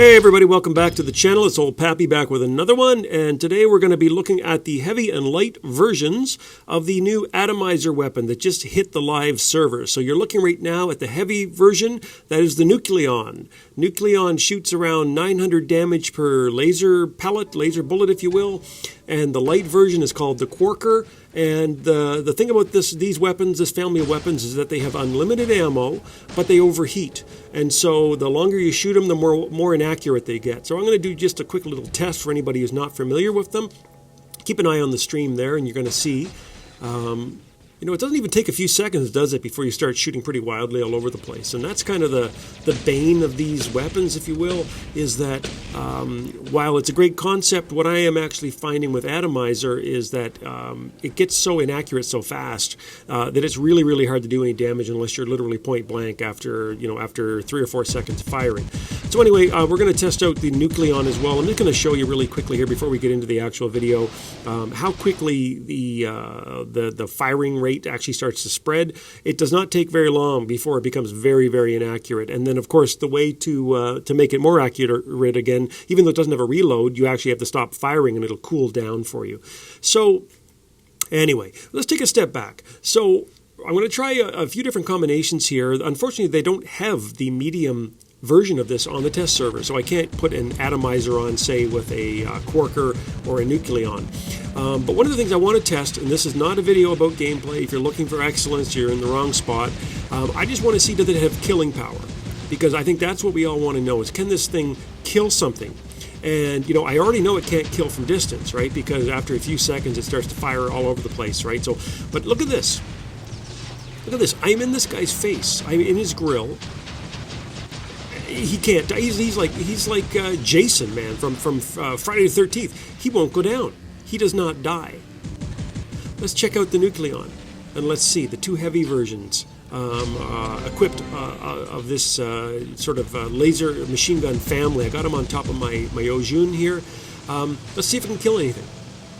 Hey everybody, welcome back to the channel. It's old Pappy back with another one, and today we're going to be looking at the heavy and light versions of the new atomizer weapon that just hit the live server. So you're looking right now at the heavy version, that is the Nucleon. Nucleon shoots around 900 damage per laser pellet, laser bullet if you will, and the light version is called the Quarker. And the thing about these weapons, this family of weapons, is that they have unlimited ammo, but they overheat. And so the longer you shoot them, the more inaccurate they get. So I'm going to do just a quick little test for anybody who's not familiar with them. Keep an eye on the stream there, and you're going to see. It doesn't even take a few seconds, does it, before you start shooting pretty wildly all over the place. And that's kind of the bane of these weapons, if you will, is that while it's a great concept, what I am actually finding with Atomizer is that it gets so inaccurate so fast that it's really, really hard to do any damage unless you're literally point blank after 3 or 4 seconds of firing. So anyway, we're going to test out the Nucleon as well. I'm just going to show you really quickly here before we get into the actual video how quickly the firing rate actually starts to spread. It does not take very long before it becomes very, very inaccurate. And then, of course, the way to make it more accurate again, even though it doesn't have a reload, you actually have to stop firing and it'll cool down for you. So anyway, let's take a step back. So I'm going to try a few different combinations here. Unfortunately, they don't have the medium version of this on the test server, so I can't put an atomizer on, say, with a Quarker or a Nucleon. But one of the things I want to test, and this is not a video about gameplay, if you're looking for excellence, you're in the wrong spot. I just want to see, does it have killing power? Because I think that's what we all want to know, is can this thing kill something? And, I already know it can't kill from distance, right? Because after a few seconds, it starts to fire all over the place, right? So, but look at this. Look at this. I'm in this guy's face. I'm in his grill. He can't die. He's like Jason, man, from Friday the 13th. He won't go down. He does not die. Let's check out the Nucleon, and let's see the two heavy versions equipped of this sort of laser machine gun family. I got them on top of my Ojun here. Let's see if it can kill anything.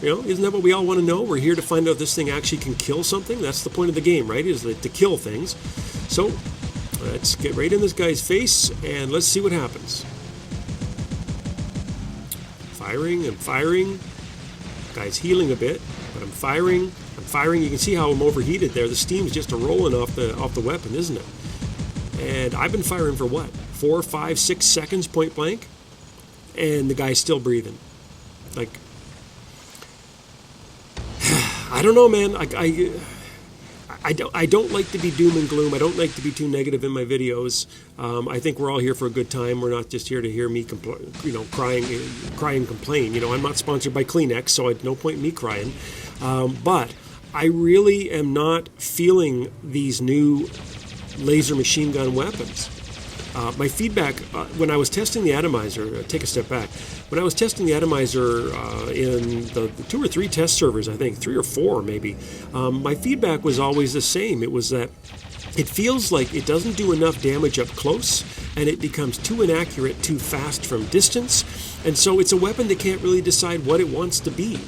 Isn't that what we all want to know? We're here to find out if this thing actually can kill something. That's the point of the game, right? Is to kill things. So let's get right in this guy's face and let's see what happens. Firing and firing. Guy's healing a bit, but I'm firing. You can see how I'm overheated there. The steam's just rolling off the weapon, isn't it? And I've been firing for what? 4, 5, 6 seconds point blank, and the guy's still breathing. Like, I don't know, man. I don't like to be doom and gloom. I don't like to be too negative in my videos. I think we're all here for a good time. We're not just here to hear me cry and complain. I'm not sponsored by Kleenex, so it's no point in me crying. But I really am not feeling these new laser machine gun weapons. My feedback when I was testing the atomizer, take a step back. When I was testing the atomizer in the 2 or 3 test servers, I think 3 or 4 maybe, my feedback was always the same. It was that it feels like it doesn't do enough damage up close, and it becomes too inaccurate too fast from distance, and so it's a weapon that can't really decide what it wants to be.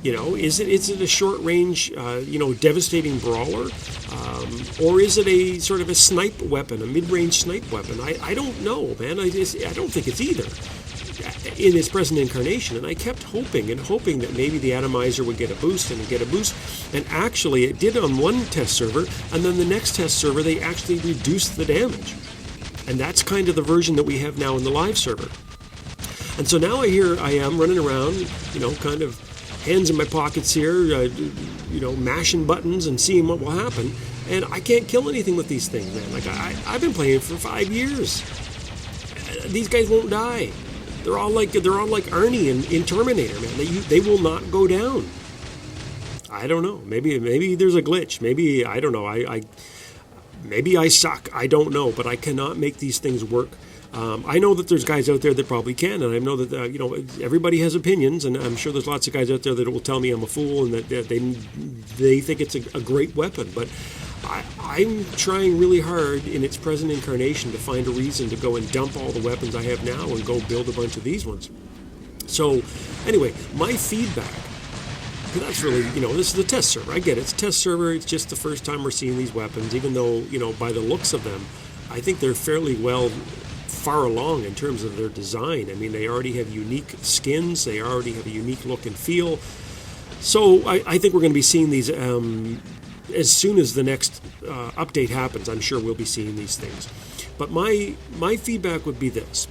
Is it a short range, devastating brawler, or is it a sort of a snipe weapon, a mid-range snipe weapon? I don't know, man. I don't think it's either in its present incarnation. And I kept hoping that maybe the atomizer would get a boost, and actually it did on one test server, and then the next test server they actually reduced the damage, and that's kind of the version that we have now in the live server. And so now I am running around, kind of hands in my pockets here, mashing buttons and seeing what will happen. And I can't kill anything with these things, man. Like I've been playing for 5 years. These guys won't die. They're all like Arnie in Terminator, man. They will not go down. I don't know. Maybe there's a glitch. Maybe I don't know. Maybe I suck. I don't know. But I cannot make these things work. I know that there's guys out there that probably can, and I know that everybody has opinions, and I'm sure there's lots of guys out there that will tell me I'm a fool and that they think it's a great weapon. But I'm trying really hard in its present incarnation to find a reason to go and dump all the weapons I have now and go build a bunch of these ones. So anyway, my feedback, because that's really, this is the test server. I get it. It's a test server. It's just the first time we're seeing these weapons, even though, by the looks of them, I think they're fairly well far along in terms of their design. I mean, they already have unique skins. They already have a unique look and feel. So I think we're going to be seeing these as soon as the next update happens. I'm sure we'll be seeing these things. But my feedback would be this.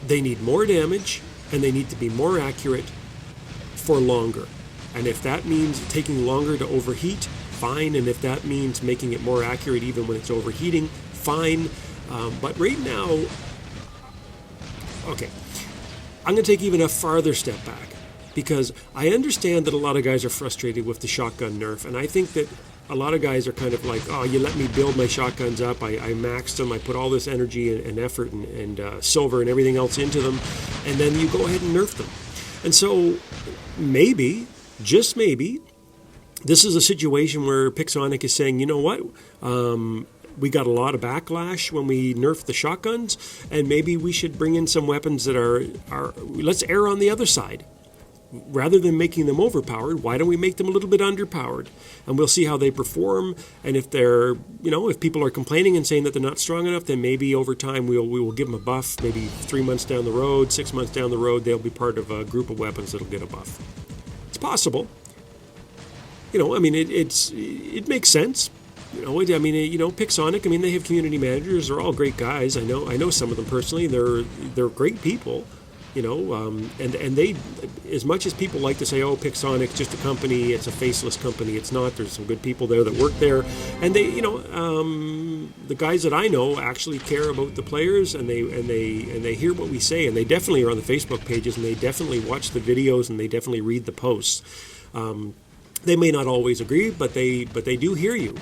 They need more damage, and they need to be more accurate for longer. And if that means taking longer to overheat, fine. And if that means making it more accurate even when it's overheating, fine. But right now, okay, I'm going to take even a farther step back, because I understand that a lot of guys are frustrated with the shotgun nerf, and I think that a lot of guys are kind of like, oh, you let me build my shotguns up, I maxed them, I put all this energy and effort and silver and everything else into them, and then you go ahead and nerf them. And so maybe, just maybe, this is a situation where Pixonic is saying, you know what, we got a lot of backlash when we nerfed the shotguns, and maybe we should bring in some weapons that are let's err on the other side. Rather than making them overpowered, why don't we make them a little bit underpowered? And we'll see how they perform. And if they're, if people are complaining and saying that they're not strong enough, then maybe over time we will give them a buff. Maybe 3 months down the road, 6 months down the road, they'll be part of a group of weapons that'll get a buff. It's possible. It makes sense. Pixonic, they have community managers. They're all great guys. I know some of them personally. They're great people. And they, as much as people like to say, oh, Pixonic's just a company, it's a faceless company, it's not. There's some good people there that work there, and they, the guys that I know actually care about the players, and they hear what we say, and they definitely are on the Facebook pages, and they definitely watch the videos, and they definitely read the posts. They may not always agree, but they do hear you.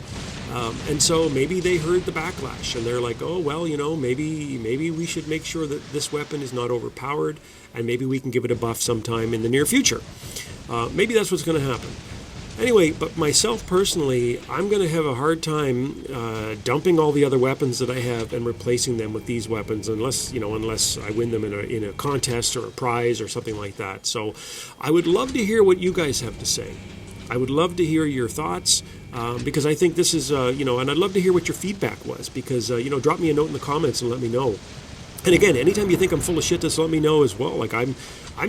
And so maybe they heard the backlash, and they're like, oh, well, maybe we should make sure that this weapon is not overpowered, and maybe we can give it a buff sometime in the near future. Maybe that's what's going to happen. Anyway, but myself personally, I'm going to have a hard time dumping all the other weapons that I have and replacing them with these weapons, unless I win them in a contest or a prize or something like that. So I would love to hear what you guys have to say. I would love to hear your thoughts, because I think this is, and I'd love to hear what your feedback was, because, drop me a note in the comments and let me know. And again, anytime you think I'm full of shit, just let me know as well. Like, I'm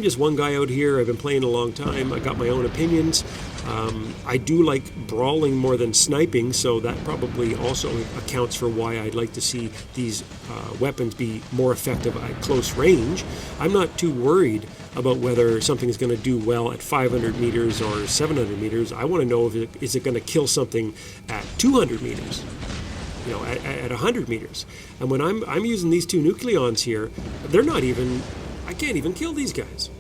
just one guy out here. I've been playing a long time. I got my own opinions. I do like brawling more than sniping, so that probably also accounts for why I'd like to see these weapons be more effective at close range. I'm not too worried about whether something is going to do well at 500 meters or 700 meters. I want to know is it going to kill something at 200 meters, at 100 meters. And when I'm using these two Nucleons here, I can't even kill these guys.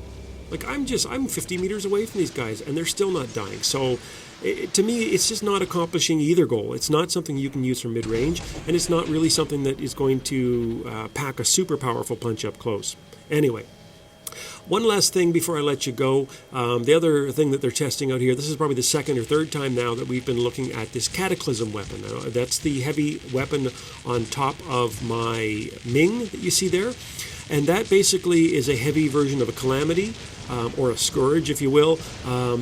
Like, I'm 50 meters away from these guys, and they're still not dying. So to me, it's just not accomplishing either goal. It's not something you can use for mid-range, and it's not really something that is going to pack a super powerful punch up close. Anyway, one last thing before I let you go. The other thing that they're testing out here, this is probably the second or third time now that we've been looking at this Cataclysm weapon. That's the heavy weapon on top of my Ming that you see there. And that basically is a heavy version of a Calamity, or a Scourge, if you will.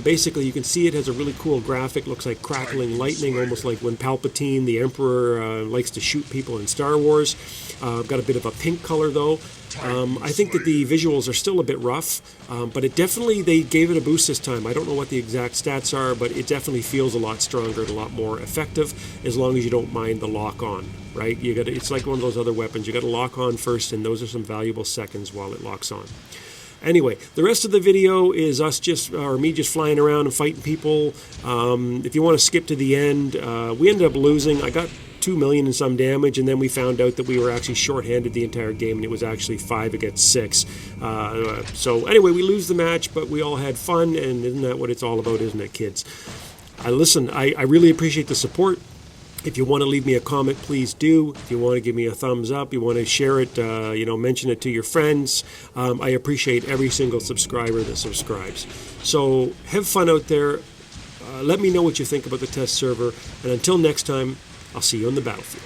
Basically, you can see it has a really cool graphic. Looks like crackling lightning, almost like when Palpatine, the Emperor, likes to shoot people in Star Wars. Got a bit of a pink color, though. I think that the visuals are still a bit rough, but they gave it a boost this time. I don't know what the exact stats are, but it definitely feels a lot stronger and a lot more effective, as long as you don't mind the lock-on, right? It's like one of those other weapons. You got to lock on first, and those are some valuable seconds while it locks on. Anyway, the rest of the video is me just flying around and fighting people. If you want to skip to the end, we ended up losing. I got 2 million and some damage, and then we found out that we were actually shorthanded the entire game, and it was actually 5 against 6. So anyway, we lose the match, but we all had fun, and isn't that what it's all about, isn't it, kids? I really appreciate the support. If you want to leave me a comment, please do. If you want to give me a thumbs up, you want to share it, mention it to your friends. I appreciate every single subscriber that subscribes. So have fun out there. Let me know what you think about the test server. And until next time, I'll see you on the battlefield.